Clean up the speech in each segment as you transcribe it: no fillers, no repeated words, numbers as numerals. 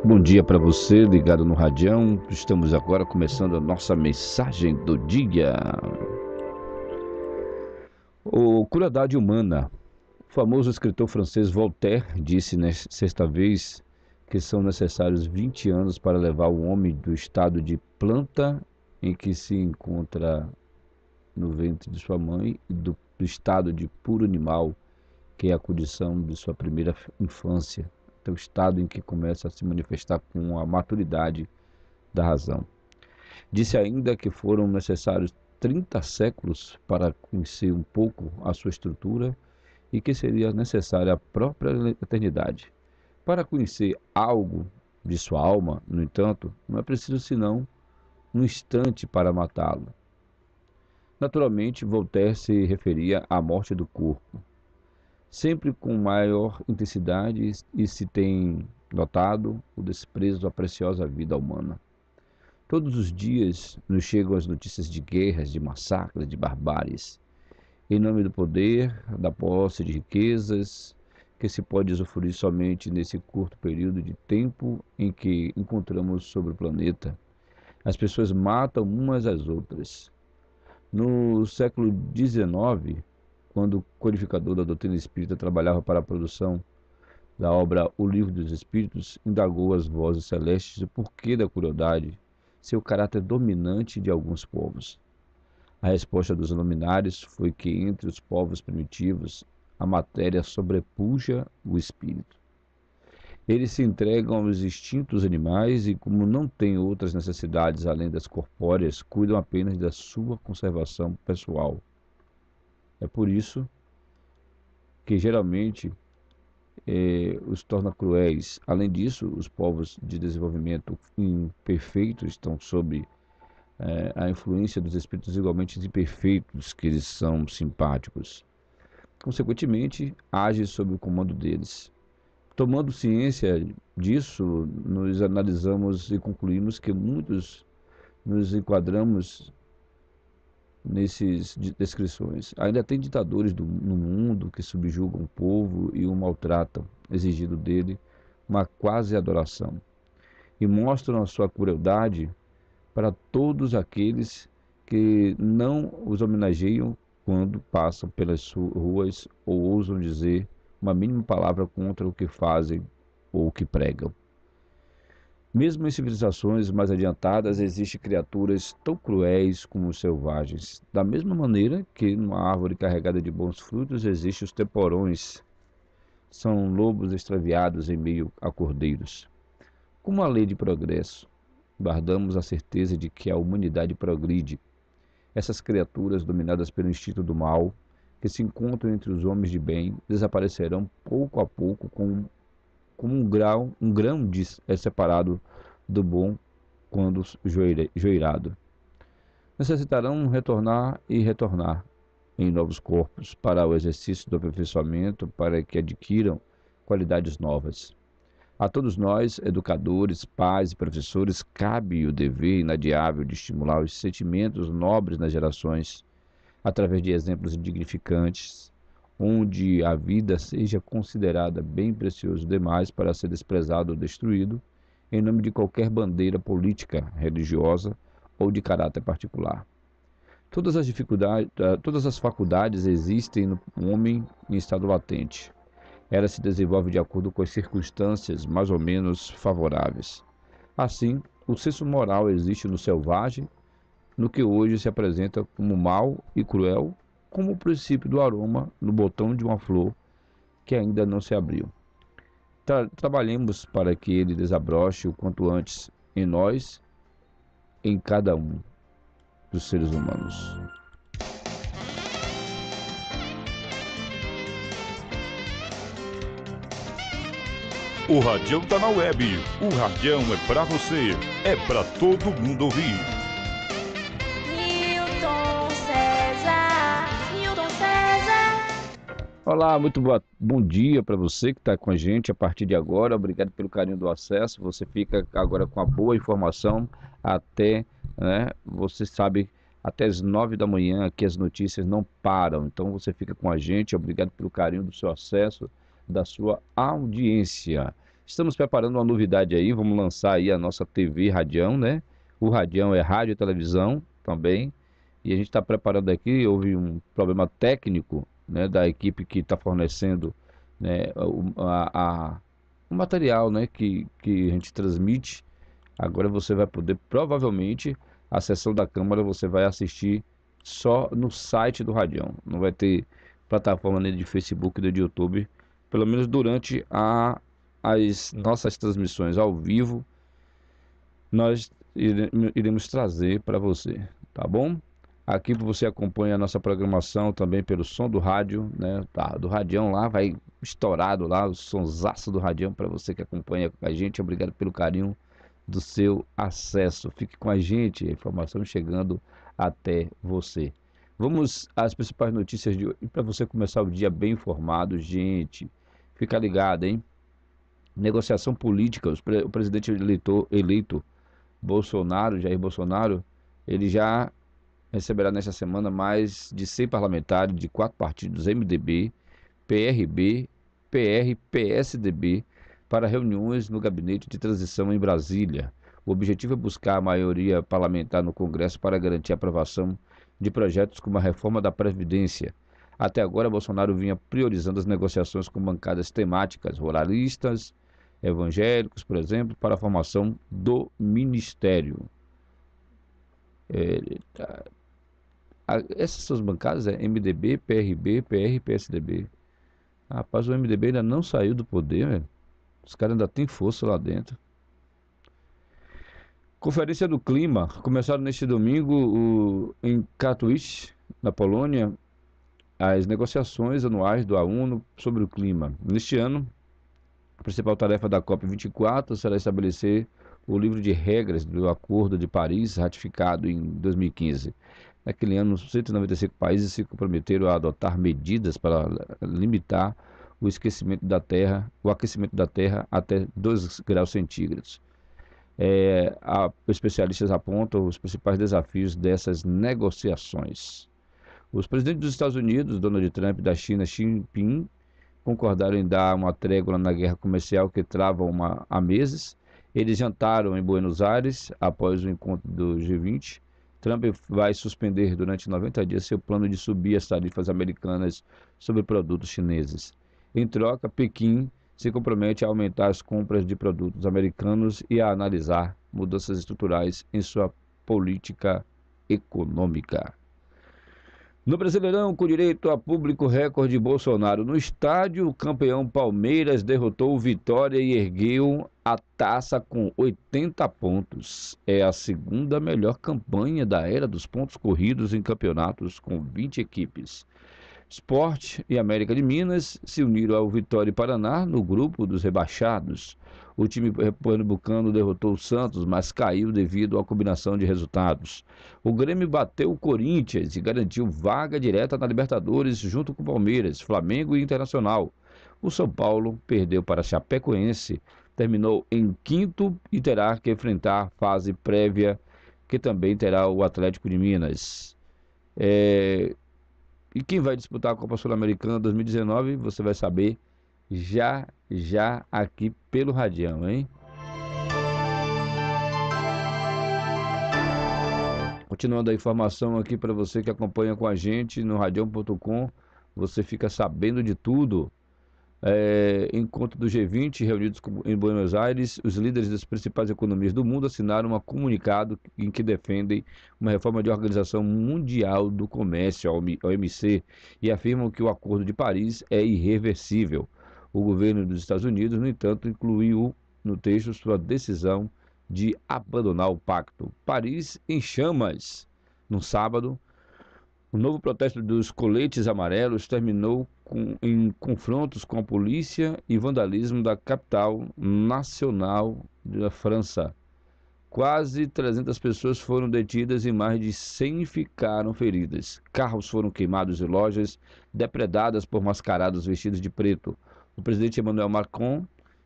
Bom dia para você, ligado no Radião. Estamos agora começando a nossa mensagem do dia. O Crueldade Humana. O famoso escritor francês Voltaire disse sexta vez que são necessários 20 anos para levar o homem do estado de planta em que se encontra no ventre de sua mãe e do estado de puro animal, que é a condição de sua primeira infância, até o estado em que começa a se manifestar com a maturidade da razão. Disse ainda que foram necessários 30 séculos para conhecer um pouco a sua estrutura e que seria necessária a própria eternidade. Para conhecer algo de sua alma, no entanto, não é preciso senão um instante para matá-lo. Naturalmente, Voltaire se referia à morte do corpo, sempre com maior intensidade e se tem notado o desprezo à preciosa vida humana. Todos os dias nos chegam as notícias de guerras, de massacres, de barbáries, em nome do poder, da posse de riquezas, que se pode usufruir somente nesse curto período de tempo em que encontramos sobre o planeta. As pessoas matam umas às outras. No século XIX, quando o codificador da doutrina espírita trabalhava para a produção da obra O Livro dos Espíritos, indagou as vozes celestes o porquê da crueldade, seu caráter dominante de alguns povos. A resposta dos luminares foi que entre os povos primitivos a matéria sobrepuja o espírito. Eles se entregam aos instintos animais e, como não têm outras necessidades além das corpóreas, cuidam apenas da sua conservação pessoal. É por isso que geralmente os torna cruéis. Além disso, os povos de desenvolvimento imperfeito estão sob a influência dos espíritos igualmente imperfeitos, que eles são simpáticos. Consequentemente, agem sob o comando deles. Tomando ciência disso, nos analisamos e concluímos que muitos nos enquadramos nessas descrições. Ainda tem ditadores no mundo que subjugam o povo e o maltratam, exigindo dele uma quase adoração. E mostram a sua crueldade para todos aqueles que não os homenageiam quando passam pelas ruas ou ousam dizer uma mínima palavra contra o que fazem ou o que pregam. Mesmo em civilizações mais adiantadas, existem criaturas tão cruéis como os selvagens. Da mesma maneira que numa árvore carregada de bons frutos existem os temporões, são lobos extraviados em meio a cordeiros. Como a lei de progresso, guardamos a certeza de que a humanidade progride. Essas criaturas dominadas pelo instinto do mal, que se encontram entre os homens de bem, desaparecerão pouco a pouco como um grão é separado do bom quando joeirado. Necessitarão retornar e retornar em novos corpos para o exercício do aperfeiçoamento, para que adquiram qualidades novas. A todos nós, educadores, pais e professores, cabe o dever inadiável de estimular os sentimentos nobres nas gerações, através de exemplos dignificantes, onde a vida seja considerada bem precioso demais para ser desprezado ou destruído, em nome de qualquer bandeira política, religiosa ou de caráter particular. Todas as faculdades existem no homem em estado latente. Ela se desenvolve de acordo com as circunstâncias mais ou menos favoráveis. Assim, o senso moral existe no selvagem, no que hoje se apresenta como mal e cruel, como o princípio do aroma no botão de uma flor que ainda não se abriu. Trabalhemos para que ele desabroche o quanto antes em nós, em cada um dos seres humanos. O Radião tá na web. O Radião é pra você. É pra todo mundo ouvir. Newton César, Newton César. Olá, bom dia para você que está com a gente a partir de agora. Obrigado pelo carinho do acesso. Você fica agora com a boa informação até, você sabe, até as 9 da manhã aqui as notícias não param. Então você fica com a gente. Obrigado pelo carinho do seu acesso, da sua audiência. Estamos preparando uma novidade aí, vamos lançar aí a nossa TV Radião, né? O Radião é rádio e televisão também. E a gente está preparando aqui, houve um problema técnico, né, da equipe que está fornecendo, né, o material, né, que a gente transmite. Agora você vai poder, provavelmente, a sessão da Câmara você vai assistir só no site do Radião. Não vai ter plataforma nem de Facebook nem de YouTube, pelo menos durante as nossas transmissões ao vivo, nós iremos trazer para você, tá bom? Aqui você acompanha a nossa programação também pelo som do rádio, né? Tá, do Radião lá, vai estourado lá, o sonsaço do Radião para você que acompanha com a gente. Obrigado pelo carinho do seu acesso. Fique com a gente, a informação chegando até você. Vamos às principais notícias de hoje, para você começar o dia bem informado, gente. Fica ligado, hein? Negociação política, o presidente eleito Bolsonaro, Jair Bolsonaro, ele já receberá nesta semana mais de 100 parlamentares de 4 partidos, MDB, PRB, PR, PSDB, para reuniões no gabinete de transição em Brasília. O objetivo é buscar a maioria parlamentar no Congresso para garantir a aprovação de projetos como a reforma da Previdência. Até agora, Bolsonaro vinha priorizando as negociações com bancadas temáticas, ruralistas, evangélicos, por exemplo, para a formação do ministério. Essas são as bancadas, MDB, PRB, PR, PSDB. Rapaz, o MDB ainda não saiu do poder, velho. Os caras ainda têm força lá dentro. Conferência do Clima. Começaram neste domingo em Katowice, na Polônia, as negociações anuais da ONU sobre o clima. Neste ano, a principal tarefa da COP24 será estabelecer o livro de regras do Acordo de Paris, ratificado em 2015. Naquele ano, 195 países se comprometeram a adotar medidas para limitar o aquecimento da Terra até 2 graus centígrados. Especialistas apontam os principais desafios dessas negociações. Os presidentes dos Estados Unidos, Donald Trump, e da China, Xi Jinping, concordaram em dar uma trégua na guerra comercial que trava há meses. Eles jantaram em Buenos Aires após o encontro do G20. Trump vai suspender durante 90 dias seu plano de subir as tarifas americanas sobre produtos chineses. Em troca, Pequim se compromete a aumentar as compras de produtos americanos e a analisar mudanças estruturais em sua política econômica. No Brasileirão, com direito a público recorde, Bolsonaro no estádio, o campeão Palmeiras derrotou o Vitória e ergueu a taça com 80 pontos. É a segunda melhor campanha da era dos pontos corridos em campeonatos com 20 equipes. Sport e América de Minas se uniram ao Vitória e Paraná no grupo dos rebaixados. O time pernambucano derrotou o Santos, mas caiu devido à combinação de resultados. O Grêmio bateu o Corinthians e garantiu vaga direta na Libertadores junto com o Palmeiras, Flamengo e Internacional. O São Paulo perdeu para a Chapecoense, terminou em quinto e terá que enfrentar a fase prévia, que também terá o Atlético de Minas. E quem vai disputar a Copa Sul-Americana 2019, você vai saber já aqui pelo Radião, hein? Continuando a informação aqui para você que acompanha com a gente no radião.com, você fica sabendo de tudo. Encontro do G20, reunidos em Buenos Aires, os líderes das principais economias do mundo assinaram um comunicado em que defendem uma reforma de Organização Mundial do Comércio, a OMC, e afirmam que o Acordo de Paris é irreversível. O governo dos Estados Unidos, no entanto, incluiu no texto sua decisão de abandonar o pacto. Paris em chamas. No sábado, o novo protesto dos coletes amarelos terminou em confrontos com a polícia e vandalismo da capital nacional da França. Quase 300 pessoas foram detidas e mais de 100 ficaram feridas. Carros foram queimados e lojas depredadas por mascarados vestidos de preto. O presidente Emmanuel Macron,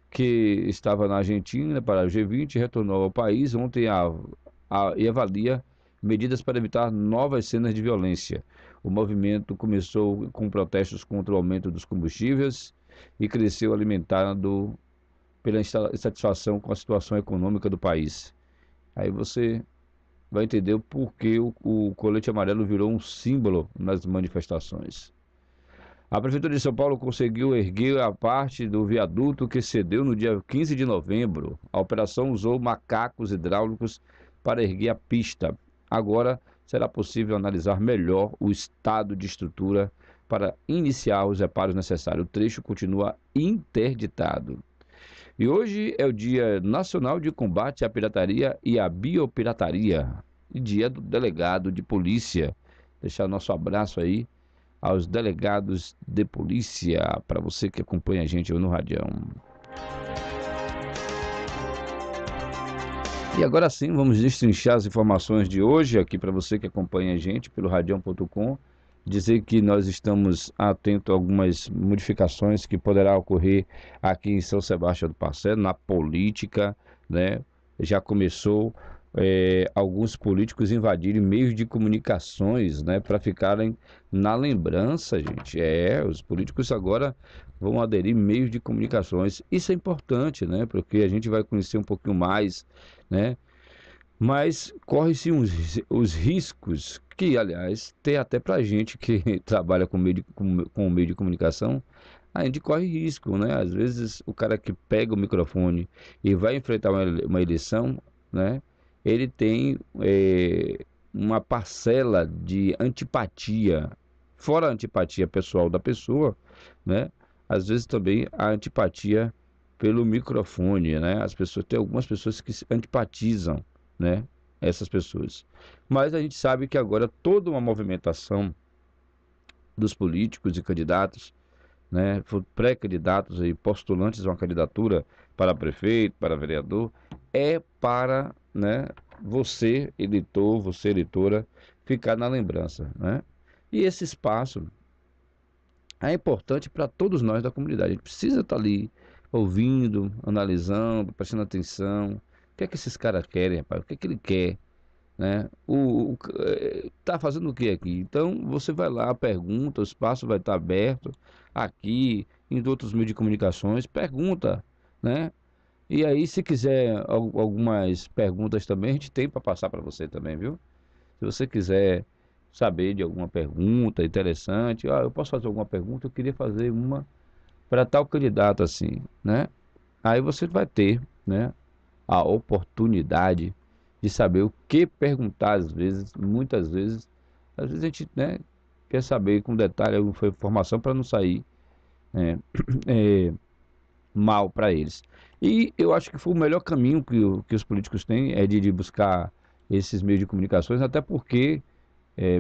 que estava na Argentina para o G20, retornou ao país ontem e avalia medidas para evitar novas cenas de violência. O movimento começou com protestos contra o aumento dos combustíveis e cresceu alimentando pela insatisfação com a situação econômica do país. Aí você vai entender o porquê o colete amarelo virou um símbolo nas manifestações. A Prefeitura de São Paulo conseguiu erguer a parte do viaduto que cedeu no dia 15 de novembro. A operação usou macacos hidráulicos para erguer a pista. Agora será possível analisar melhor o estado de estrutura para iniciar os reparos necessários. O trecho continua interditado. E hoje é o Dia Nacional de Combate à Pirataria e à Biopirataria, e Dia do Delegado de Polícia. Deixar nosso abraço aí aos delegados de polícia, para você que acompanha a gente no Radião. E agora sim, vamos destrinchar as informações de hoje aqui para você que acompanha a gente pelo radião.com. Dizer que nós estamos atentos a algumas modificações que poderá ocorrer aqui em São Sebastião do Passé, na política, né? Já começou alguns políticos invadirem meios de comunicações, né? Para ficarem na lembrança, gente. Os políticos agora vão aderir meios de comunicações. Isso é importante, né? Porque a gente vai conhecer um pouquinho mais, né? Mas corre-se os riscos que, aliás, tem até para a gente que trabalha com o meio de comunicação, a gente corre risco, né? Às vezes o cara que pega o microfone e vai enfrentar uma eleição, né? Ele tem uma parcela de antipatia, fora a antipatia pessoal da pessoa, né? Às vezes também a antipatia pelo microfone, né? Tem algumas pessoas que se antipatizam, né? Essas pessoas. Mas a gente sabe que agora toda uma movimentação dos políticos e candidatos, né? Pré-candidatos e postulantes a uma candidatura para prefeito, para vereador, é para, né, você, eleitor, você, eleitora, ficar na lembrança, né? E esse espaço é importante para todos nós da comunidade. A gente precisa estar ali ouvindo, analisando, prestando atenção. O que é que esses caras querem, rapaz? O que é que ele quer, né? Tá fazendo o que aqui? Então, você vai lá, pergunta, o espaço vai estar aberto aqui, em outros meios de comunicações, pergunta, né? E aí, se quiser algumas perguntas também, a gente tem para passar para você também, viu? Se você quiser saber de alguma pergunta interessante, eu posso fazer alguma pergunta, eu queria fazer uma para tal candidato assim, né? Aí você vai ter, né, a oportunidade de saber o que perguntar às vezes, muitas vezes. Às vezes a gente, né, quer saber com detalhe alguma informação para não sair mal para eles. E eu acho que foi o melhor caminho que os políticos têm, é de buscar esses meios de comunicações, até porque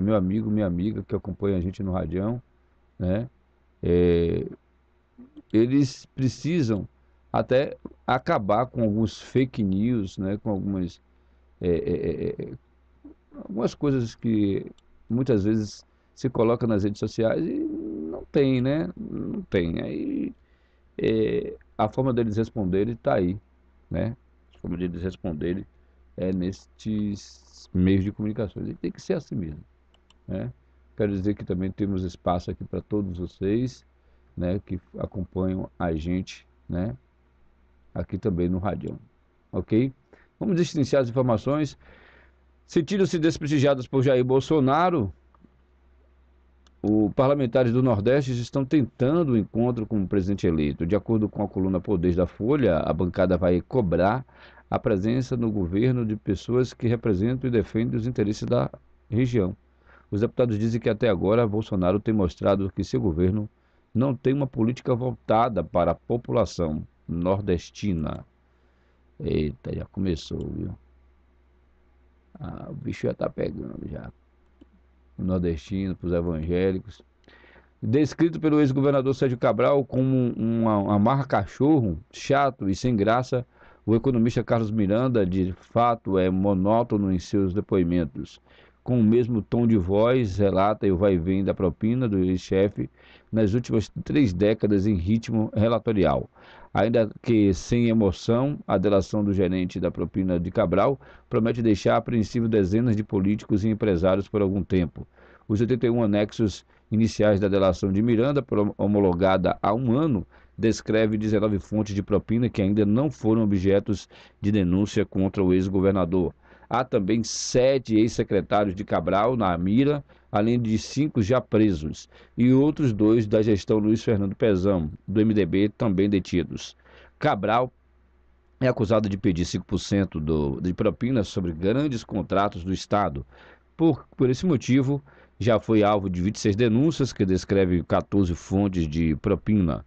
meu amigo, minha amiga que acompanha a gente no Radião, né, eles precisam até acabar com alguns fake news, né, com algumas coisas que muitas vezes se coloca nas redes sociais e não tem, né? Não tem. Aí a forma deles responderem está aí, né? A forma deles responderem é nestes meios de comunicações. E tem que ser assim mesmo, né? Quero dizer que também temos espaço aqui para todos vocês, né, que acompanham a gente, né, aqui também no Radião, ok? Vamos destrinchar as informações. Sentindo-se desprestigiados por Jair Bolsonaro, os parlamentares do Nordeste estão tentando o encontro com o presidente eleito. De acordo com a coluna Poder da Folha, a bancada vai cobrar a presença no governo de pessoas que representam e defendem os interesses da região. Os deputados dizem que até agora Bolsonaro tem mostrado que seu governo não tem uma política voltada para a população nordestina. Eita, já começou, viu? O bicho já tá pegando já. O nordestino, para os evangélicos. Descrito pelo ex-governador Sérgio Cabral como um amarra-cachorro, chato e sem graça, o economista Carlos Miranda, de fato, é monótono em seus depoimentos. Com o mesmo tom de voz, relata o vai e vem da propina do ex-chefe nas últimas 3 décadas em ritmo relatorial. Ainda que sem emoção, a delação do gerente da propina de Cabral promete deixar apreensivo dezenas de políticos e empresários por algum tempo. Os 81 anexos iniciais da delação de Miranda, homologada há um ano, descreve 19 fontes de propina que ainda não foram objetos de denúncia contra o ex-governador. Há também 7 ex-secretários de Cabral na mira, além de 5 já presos, e outros 2 da gestão Luiz Fernando Pezão, do MDB, também detidos. Cabral é acusado de pedir 5% de propina sobre grandes contratos do Estado. Por esse motivo, já foi alvo de 26 denúncias, que descreve 14 fontes de propina.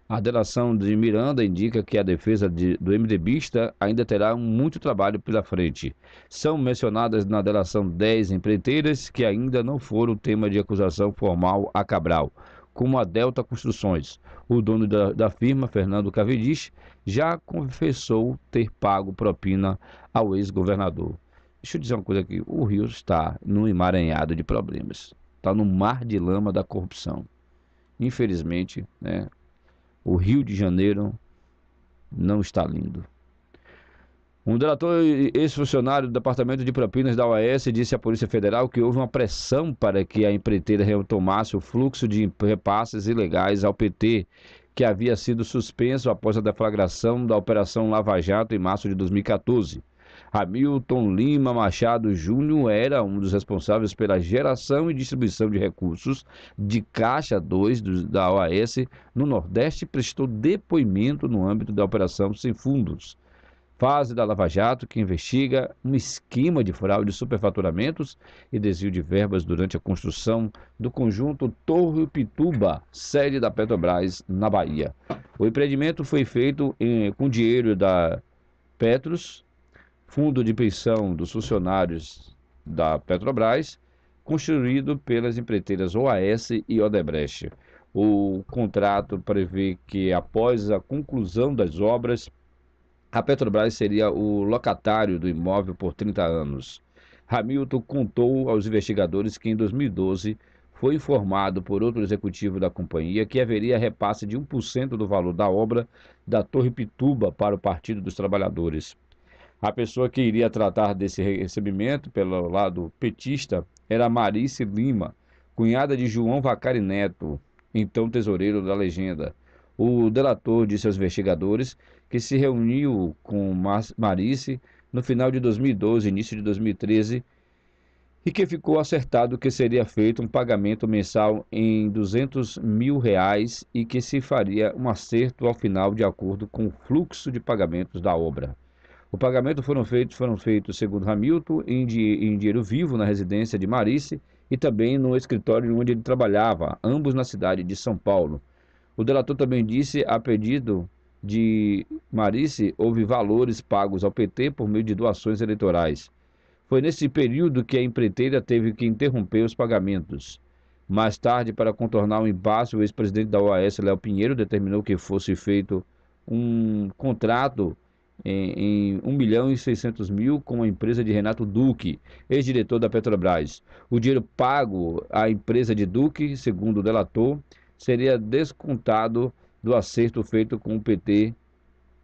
A delação de Miranda indica que a defesa do MDBista ainda terá muito trabalho pela frente. São mencionadas na delação 10 empreiteiras que ainda não foram tema de acusação formal a Cabral, como a Delta Construções. O dono da firma, Fernando Cavendish, já confessou ter pago propina ao ex-governador. Deixa eu dizer uma coisa aqui, o Rio está num emaranhado de problemas, está no mar de lama da corrupção. Infelizmente, né, o Rio de Janeiro não está lindo. Um delator ex-funcionário do Departamento de Propinas da OAS disse à Polícia Federal que houve uma pressão para que a empreiteira retomasse o fluxo de repasses ilegais ao PT, que havia sido suspenso após a deflagração da Operação Lava Jato em março de 2014. Hamilton Lima Machado Júnior era um dos responsáveis pela geração e distribuição de recursos de Caixa 2 da OAS no Nordeste e prestou depoimento no âmbito da Operação Sem Fundos, fase da Lava Jato, que investiga um esquema de fraude de superfaturamentos e desvio de verbas durante a construção do conjunto Torre Pituba, sede da Petrobras, na Bahia. O empreendimento foi feito com dinheiro da Petros, fundo de pensão dos funcionários da Petrobras, construído pelas empreiteiras OAS e Odebrecht. O contrato prevê que, após a conclusão das obras, a Petrobras seria o locatário do imóvel por 30 anos. Hamilton contou aos investigadores que, em 2012, foi informado por outro executivo da companhia que haveria repasse de 1% do valor da obra da Torre Pituba para o Partido dos Trabalhadores. A pessoa que iria tratar desse recebimento pelo lado petista era Marice Lima, cunhada de João Vacari Neto, então tesoureiro da Legenda. O delator disse aos investigadores que se reuniu com Marice no final de 2012, início de 2013, e que ficou acertado que seria feito um pagamento mensal em R$200 mil e que se faria um acerto ao final de acordo com o fluxo de pagamentos da obra. O pagamento foram feitos, segundo Hamilton, em dinheiro vivo na residência de Marice e também no escritório onde ele trabalhava, ambos na cidade de São Paulo. O delator também disse, a pedido de Marice, houve valores pagos ao PT por meio de doações eleitorais. Foi nesse período que a empreiteira teve que interromper os pagamentos. Mais tarde, para contornar o impasse, o ex-presidente da OAS, Léo Pinheiro, determinou que fosse feito um contrato em R$1.600.000 com a empresa de Renato Duque, ex-diretor da Petrobras. O dinheiro pago à empresa de Duque, segundo o delator, seria descontado do acerto feito com o PT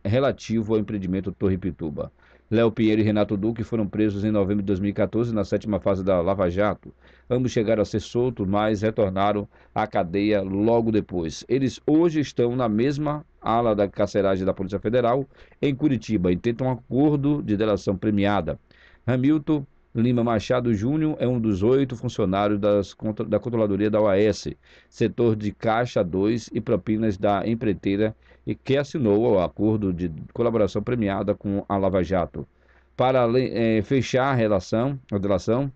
relativo ao empreendimento Torre Pituba. Léo Pinheiro e Renato Duque foram presos em novembro de 2014 na 7ª fase da Lava Jato. Ambos chegaram a ser soltos, mas retornaram à cadeia logo depois. Eles hoje estão na mesma ala da carceragem da Polícia Federal, em Curitiba, e tentam um acordo de delação premiada. Hamilton Lima Machado Júnior é um dos 8 funcionários da Controladoria da OAS, setor de Caixa 2 e propinas da empreiteira, e que assinou o acordo de colaboração premiada com a Lava Jato. Para fechar a delação,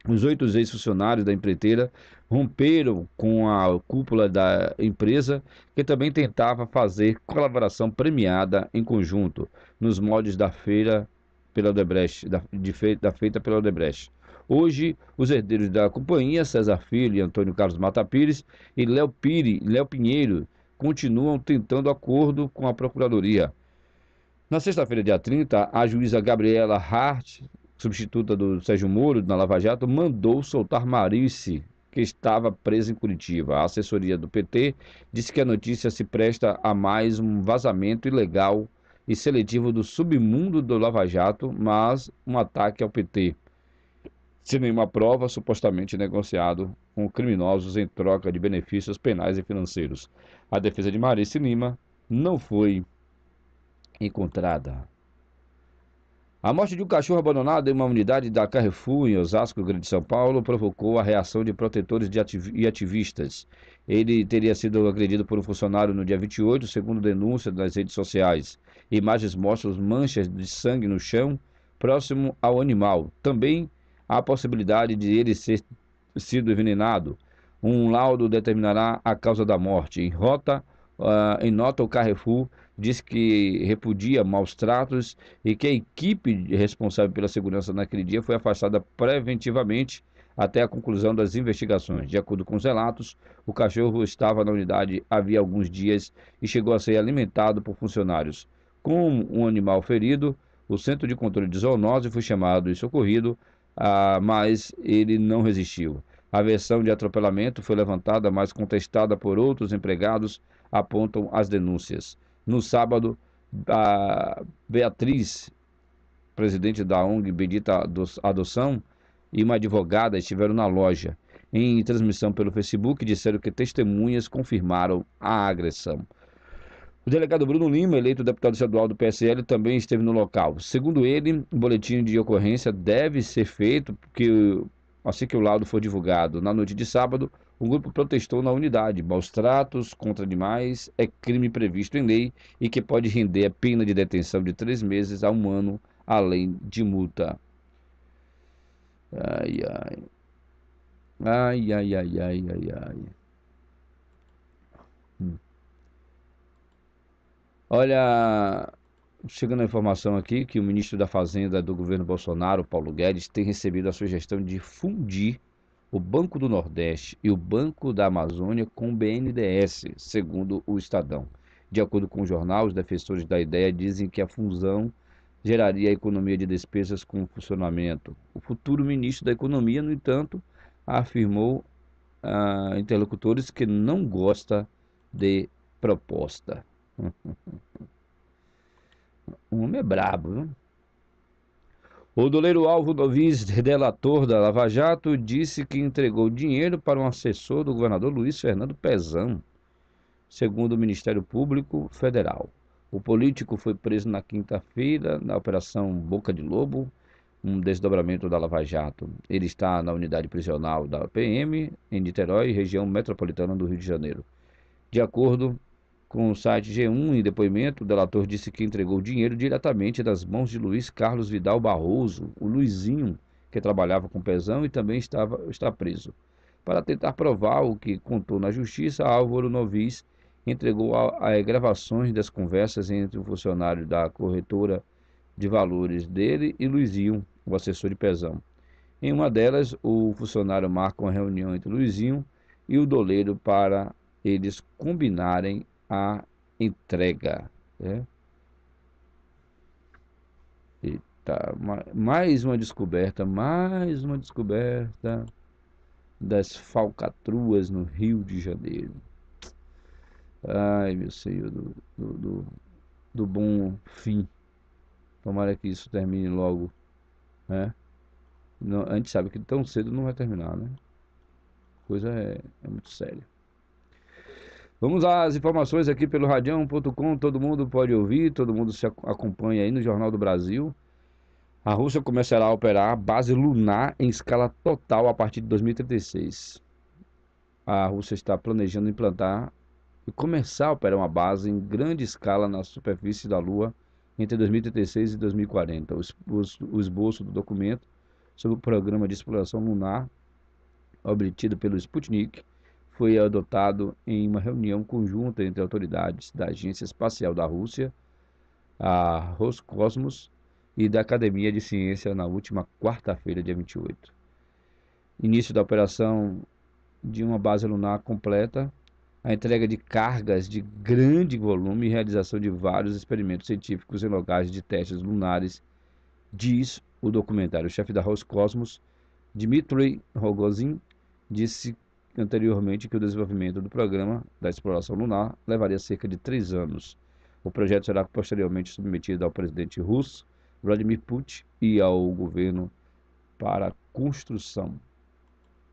os 8 ex-funcionários da empreiteira romperam com a cúpula da empresa, que também tentava fazer colaboração premiada em conjunto, nos moldes da feira pela Odebrecht, feita pela Odebrecht. Hoje, os herdeiros da companhia, César Filho e Antônio Carlos Mata Pires, e Léo Pinheiro, continuam tentando acordo com a Procuradoria. Na sexta-feira, dia 30, a juíza Gabriela Hart, substituta do Sérgio Moro, na Lava Jato, mandou soltar Marice, que estava presa em Curitiba. A assessoria do PT disse que a notícia se presta a mais um vazamento ilegal e seletivo do submundo do Lava Jato, mas um ataque ao PT. sem nenhuma prova, supostamente negociado com criminosos em troca de benefícios penais e financeiros. A defesa de Marice Lima não foi encontrada. A morte de um cachorro abandonado em uma unidade da Carrefour, em Osasco, Grande São Paulo, provocou a reação de protetores e ativistas. Ele teria sido agredido por um funcionário no dia 28, segundo denúncia nas redes sociais. Imagens mostram manchas de sangue no chão, próximo ao animal. Também há a possibilidade de ele ter sido envenenado. Um laudo determinará a causa da morte. Em nota, o Carrefour diz que repudia maus tratos e que a equipe responsável pela segurança naquele dia foi afastada preventivamente até a conclusão das investigações. De acordo com os relatos, o cachorro estava na unidade havia alguns dias e chegou a ser alimentado por funcionários. Com um animal ferido, o Centro de Controle de Zoonose foi chamado e socorrido, mas ele não resistiu. A versão de atropelamento foi levantada, mas contestada por outros empregados, apontam as denúncias. No sábado, a Beatriz, presidente da ONG Bendita Adoção, e uma advogada estiveram na loja. Em transmissão pelo Facebook, disseram que testemunhas confirmaram a agressão. O delegado Bruno Lima, eleito deputado estadual do PSL, também esteve no local. Segundo ele, o boletim de ocorrência deve ser feito porque, assim que o laudo for divulgado na noite de sábado, o grupo protestou na unidade. Maus tratos contra animais é crime previsto em lei e que pode render a pena de detenção de 3 meses a 1 ano, além de multa. Ai, ai. Ai, ai, ai, ai, ai, ai. Olha, chegando a informação aqui que o ministro da Fazenda do governo Bolsonaro, Paulo Guedes, tem recebido a sugestão de fundir o Banco do Nordeste e o Banco da Amazônia com o BNDES, segundo o Estadão. De acordo com o jornal, os defensores da ideia dizem que a fusão geraria economia de despesas com o funcionamento. O futuro ministro da Economia, no entanto, afirmou a interlocutores que não gosta de proposta. O homem é brabo, viu? O doleiro Alvo Novis, delator da Lava Jato, disse que entregou dinheiro para um assessor do governador Luiz Fernando Pezão, segundo o Ministério Público Federal. O político foi preso na quinta-feira na Operação Boca de Lobo, um desdobramento da Lava Jato. Ele está na unidade prisional da PM, em Niterói, região metropolitana do Rio de Janeiro. De acordo com o site G1, em depoimento, o delator disse que entregou dinheiro diretamente das mãos de Luiz Carlos Vidal Barroso, o Luizinho, que trabalhava com Pezão e também está preso. Para tentar provar o que contou na justiça, Álvaro Novis entregou gravações das conversas entre o funcionário da corretora de valores dele e Luizinho, o assessor de Pezão. Em uma delas, o funcionário marca uma reunião entre Luizinho e o doleiro para eles combinarem a entrega. Eita, mais uma descoberta das falcatruas no Rio de Janeiro. Ai, meu Senhor, do bom fim. Tomara que isso termine logo, né? Não, a gente sabe que tão cedo não vai terminar, né? A coisa é muito séria. Vamos às informações aqui pelo radião.com, todo mundo pode ouvir, todo mundo se acompanha aí no Jornal do Brasil. A Rússia começará a operar base lunar em escala total a partir de 2036. A Rússia está planejando implantar e começar a operar uma base em grande escala na superfície da Lua entre 2036 e 2040. O esboço do documento sobre o programa de exploração lunar obtido pelo Sputnik foi adotado em uma reunião conjunta entre autoridades da Agência Espacial da Rússia, a Roscosmos, e da Academia de Ciência na última quarta-feira, dia 28. Início da operação de uma base lunar completa, a entrega de cargas de grande volume e realização de vários experimentos científicos em locais de testes lunares, diz o documentário. O chefe da Roscosmos, Dmitry Rogozin, disse anteriormente que o desenvolvimento do programa da exploração lunar levaria cerca de 3 anos. O projeto será posteriormente submetido ao presidente russo, Vladimir Putin, e ao governo para construção,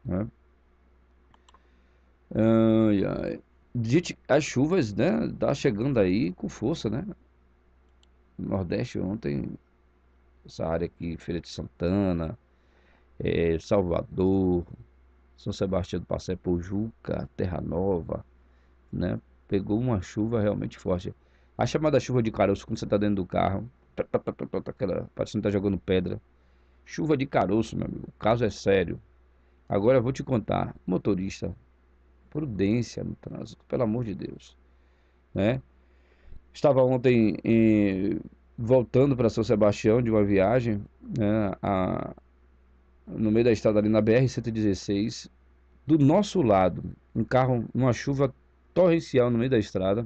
né? Ai, ai. Gente, as chuvas, né, tá chegando aí com força, né? No Nordeste ontem, essa área aqui, Feira de Santana, Salvador, São Sebastião do Passé, Pojuca, Terra Nova, né? Pegou uma chuva realmente forte. A chamada chuva de caroço, quando você tá dentro do carro, aquela, parecendo que tá jogando pedra. Chuva de caroço, meu amigo. O caso é sério. Agora eu vou te contar, motorista, prudência no trânsito, pelo amor de Deus, né? Estava ontem voltando para São Sebastião de uma viagem, né, no meio da estrada ali na BR-116, do nosso lado, um carro, numa chuva torrencial no meio da estrada,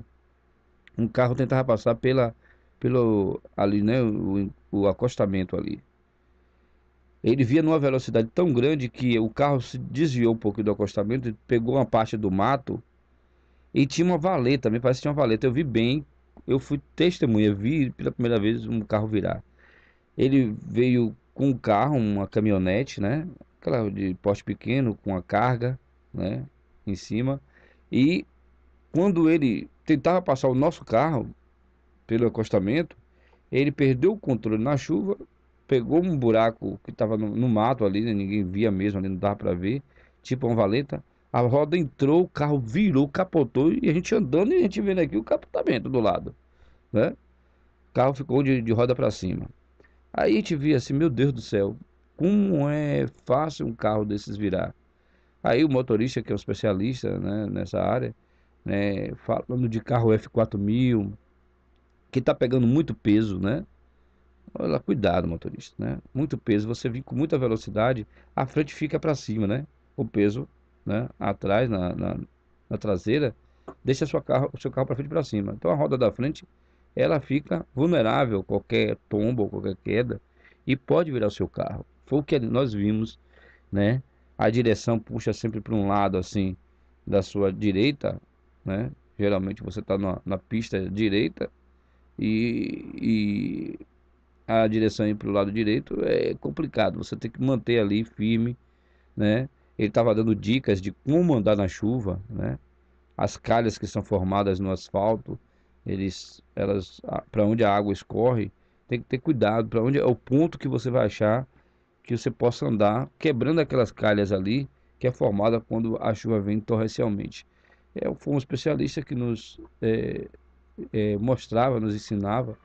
um carro tentava passar pelo ali, né, o acostamento ali. Ele via numa velocidade tão grande que o carro se desviou um pouco do acostamento, pegou uma parte do mato e tinha uma valeta, também parece que tinha uma valeta. Eu vi bem, eu fui testemunha, vi pela primeira vez um carro virar. Ele veio com um carro, uma caminhonete, né? Aquela de porte pequeno, com a carga, né? Em cima. E quando ele tentava passar o nosso carro pelo acostamento, ele perdeu o controle na chuva, pegou um buraco que estava no mato ali, né? Ninguém via mesmo, ali não dava para ver, tipo uma valeta. A roda entrou, o carro virou, capotou e a gente andando e a gente vendo aqui o capotamento do lado, né? O carro ficou de roda para cima. Aí a gente via assim, meu Deus do céu, como é fácil um carro desses virar. Aí o motorista, que é um especialista, né, nessa área, né, falando de carro F4000, que está pegando muito peso, né? Olha, cuidado, motorista, né? Muito peso, você vem com muita velocidade, a frente fica para cima, né? O peso, né? Atrás, na traseira, deixa o seu carro para frente e para cima. Então a roda da frente, ela fica vulnerável a qualquer tombo ou qualquer queda e pode virar o seu carro. Foi o que nós vimos, né? A direção puxa sempre para um lado, assim, da sua direita, né? Geralmente você está na pista direita e a direção ir para o lado direito é complicado. Você tem que manter ali firme, né? Ele estava dando dicas de como andar na chuva, né? As calhas que são formadas no asfalto, para onde a água escorre, tem que ter cuidado. Para onde é o ponto que você vai achar que você possa andar quebrando aquelas calhas ali que é formada quando a chuva vem torrencialmente. Foi um especialista que nos mostrava, nos ensinava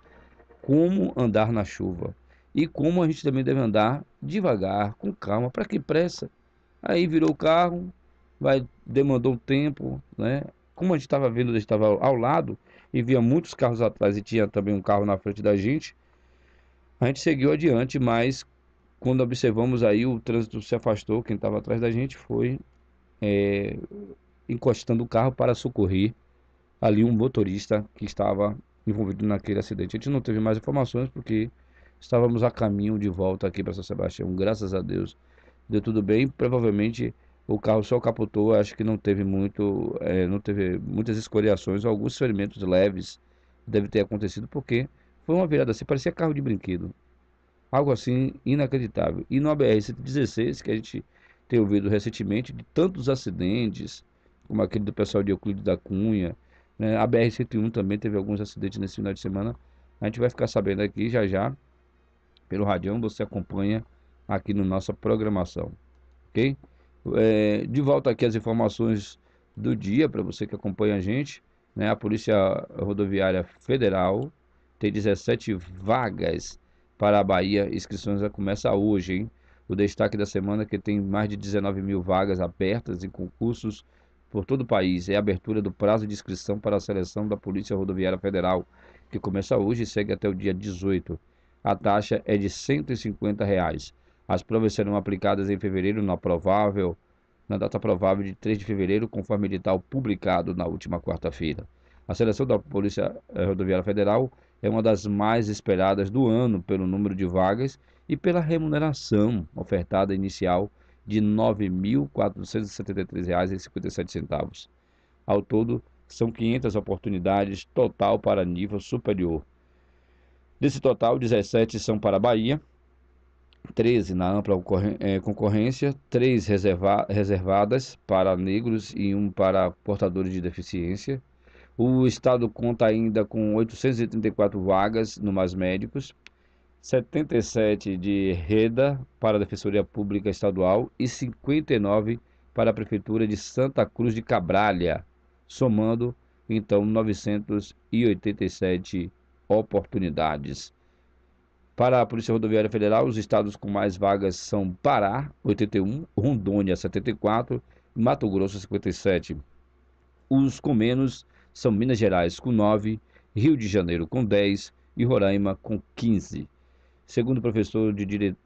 como andar na chuva e como a gente também deve andar devagar, com calma. Para que pressa? Aí virou o carro, demandou um tempo, né? Como a gente estava vendo, a gente estava ao lado e via muitos carros atrás e tinha também um carro na frente da gente, a gente seguiu adiante, mas quando observamos aí o trânsito se afastou, quem estava atrás da gente foi encostando o carro para socorrer ali um motorista que estava envolvido naquele acidente. A gente não teve mais informações porque estávamos a caminho de volta aqui para São Sebastião. Graças a Deus deu tudo bem. Provavelmente o carro só capotou. Acho que não teve não teve muitas escoriações. Alguns ferimentos leves deve ter acontecido porque foi uma virada assim, parecia carro de brinquedo. Algo assim inacreditável. E no ABR-116, que a gente tem ouvido recentemente de tantos acidentes, como aquele do pessoal de Euclides da Cunha, né? A BR-101 também teve alguns acidentes nesse final de semana. A gente vai ficar sabendo aqui já já, pelo radião, você acompanha aqui na nossa programação, ok? De volta aqui as informações do dia, para você que acompanha a gente, né? A Polícia Rodoviária Federal tem 17 vagas para a Bahia. Inscrições já começa hoje, hein? O destaque da semana é que tem mais de 19 mil vagas abertas em concursos por todo o país. É a abertura do prazo de inscrição para a seleção da Polícia Rodoviária Federal, que começa hoje e segue até o dia 18. A taxa é de R$ 150. As provas serão aplicadas em fevereiro, na data provável de 3 de fevereiro, conforme edital publicado na última quarta-feira. A seleção da Polícia Rodoviária Federal é uma das mais esperadas do ano pelo número de vagas e pela remuneração ofertada inicial de R$ 9.473,57. Ao todo, são 500 oportunidades total para nível superior. Desse total, 17 são para a Bahia 13 na ampla concorrência, 3 reservadas para negros e 1 para portadores de deficiência. O estado conta ainda com 834 vagas no Mais Médicos, 77 de reda para a Defensoria Pública Estadual e 59 para a Prefeitura de Santa Cruz de Cabralha, somando então 987 oportunidades. Para a Polícia Rodoviária Federal, os estados com mais vagas são Pará, 81, Rondônia, 74 e Mato Grosso, 57. Os com menos são Minas Gerais, com 9, Rio de Janeiro, com 10 e Roraima, com 15. Segundo o professor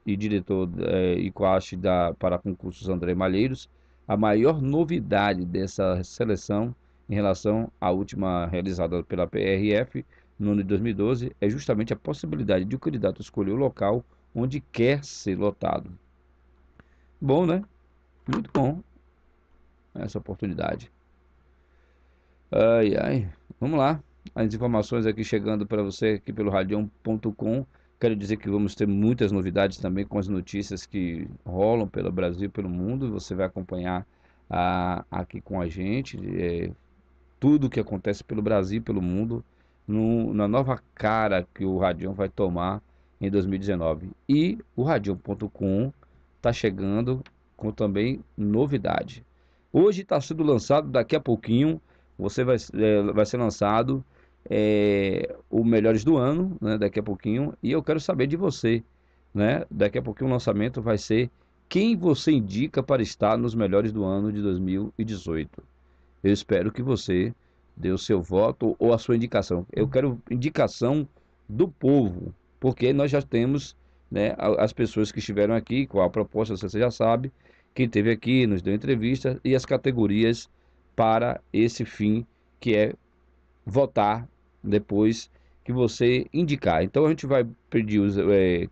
e diretor ICOASH para concursos André Malheiros, a maior novidade dessa seleção em relação à última realizada pela PRF no ano de 2012 é justamente a possibilidade de o candidato escolher o local onde quer ser lotado. Bom, né? Muito bom essa oportunidade. Ai, ai. Vamos lá. As informações aqui chegando para você aqui pelo radião.com. Quero dizer que vamos ter muitas novidades também com as notícias que rolam pelo Brasil e pelo mundo. Você vai acompanhar aqui com a gente tudo o que acontece pelo Brasil e pelo mundo na nova cara que o Radião vai tomar em 2019. E o radião.com está chegando com também novidade. Hoje está sendo lançado, daqui a pouquinho, vai ser lançado o Melhores do Ano, né, daqui a pouquinho, e eu quero saber de você, né? Daqui a pouquinho o lançamento vai ser quem você indica para estar nos Melhores do Ano de 2018. Eu espero que você dê o seu voto ou a sua indicação. Eu quero indicação do povo, porque nós já temos, né, as pessoas que estiveram aqui, com a proposta, você já sabe, quem esteve aqui, nos deu entrevista, e as categorias para esse fim, que é votar depois que você indicar. Então a gente vai pedir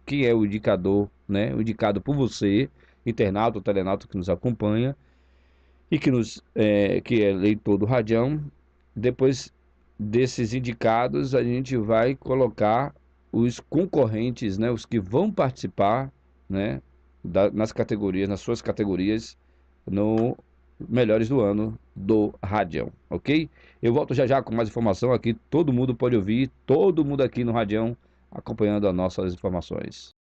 quem é o indicador, né, o indicado por você, internauta, telenauta que nos acompanha e que é leitor do Radião. Depois desses indicados, a gente vai colocar os concorrentes, né, os que vão participar, né, nas categorias, nas suas categorias, no Melhores do Ano do Radião, ok? Eu volto já já com mais informação aqui, todo mundo pode ouvir, todo mundo aqui no Radião acompanhando as nossas informações.